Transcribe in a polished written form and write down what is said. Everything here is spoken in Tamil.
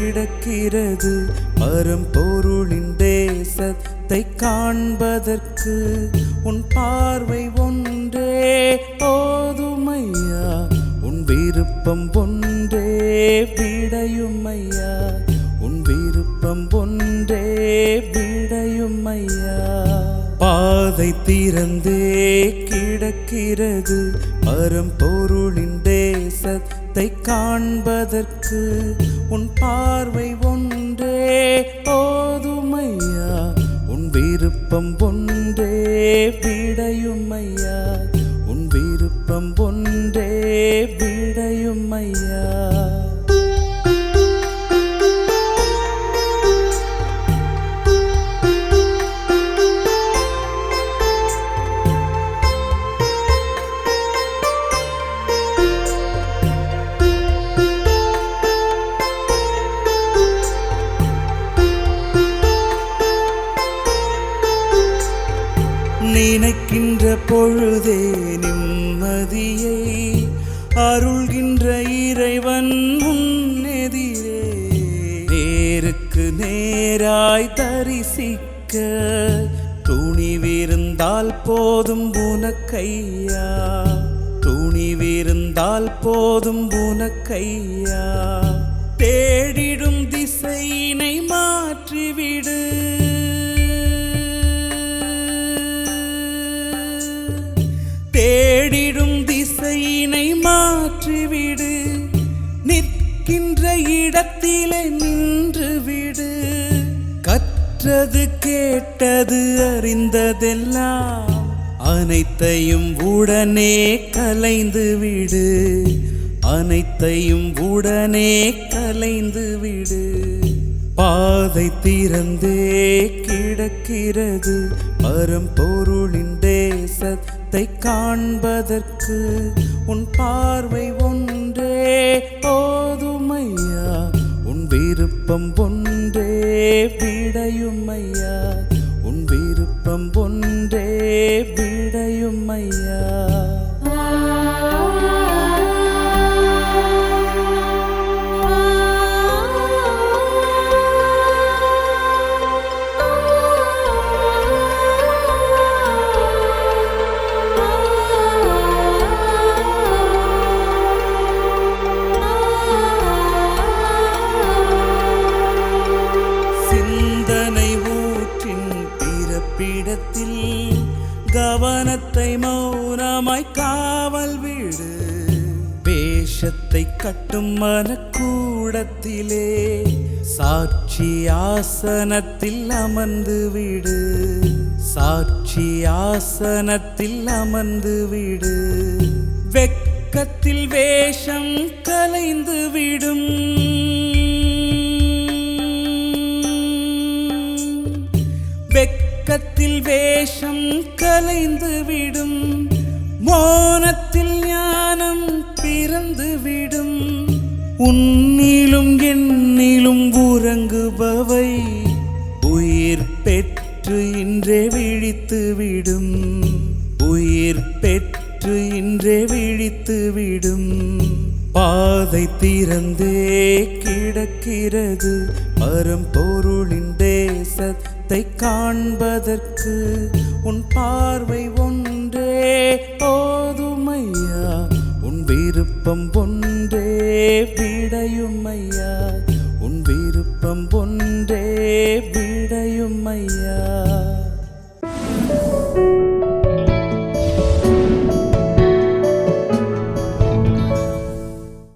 கிடக்கிறது பரம்பொருளின் தேசத்தை காண்பதற்கு உன் பார்வை ஒன்றே போதுமையா, உன் விருப்பம் ஒன்றே விடையுமையா, உன் விருப்பம் ஒன்றே விடையுமையா. பாதை திறந்தே கிடக்கிறது பரம்பொருளின் தேசத்தை காண்பதற்கு உன் பார்வை ஒன்றே போதுமையா, உன் விருப்பம் ஒன்றே விடையுமையா, உன் விருப்பம் ஒன்றே விடையுமையா. நினைக்கின்ற பொழுதே நிம்மதியை அருள்கின்ற இறைவன் முன்னெதிரே நேருக்கு நேராய் தரிசிக்க துணிவிருந்தால் போதும் உனக்கையா, துணிவிருந்தால் போதும் உனக்கையா. தேடிடும் திசையினை மாற்றிவிடு, தேடிடும் திசையினை மாற்றிவிடு, நிற்கின்ற இடத்திலே நின்றுவிடு. கற்றது கேட்டது அறிந்ததெல்லாம் அனைத்தையும் உடனே கலைந்துவிடு, அனைத்தையும் உடனே கலைந்துவிடு. பாதை திறந்தே கிடக்கிறது பரம்பொருளின் தேசத்தை காண்பதற்கு உன் பார்வை ஒன்றே போதுமையா, உன் விருப்பம் ஒன்றே விடையுமையா, உன் விருப்பம் ஒன்றே விடையுமையா. கவனத்தை மௌனமாய் காவல் விடு, வேஷத்தை கட்டும் மனக்கூடத்திலே சாட்சி ஆசனத்தில் அமர்ந்து விடு, சாட்சி ஆசனத்தில் அமர்ந்து விடு. வெட்கத்தில் வேஷம் கலைந்து விடும், வெட்கத்தில் வேஷம் கலைந்துவிடும், மோனத்தில் ஞானம் பிறந்துவிடும். உன்னிலும் என்னிலும் உறங்குபவை உயிர் பெற்று இன்றே விழித்துவிடும், உயிர் பெற்று இன்றே விழித்துவிடும். பாதை திறந்தே கிடக்கிறது பரம்பொருளின் தேசத்தை காண்பதற்கு உன் பார்வை ஒன்றே போதுமையா, உன் விருப்பம் ஒன்றே விடையுமையா, உன் விருப்பம் ஒன்றே விடையுமையா.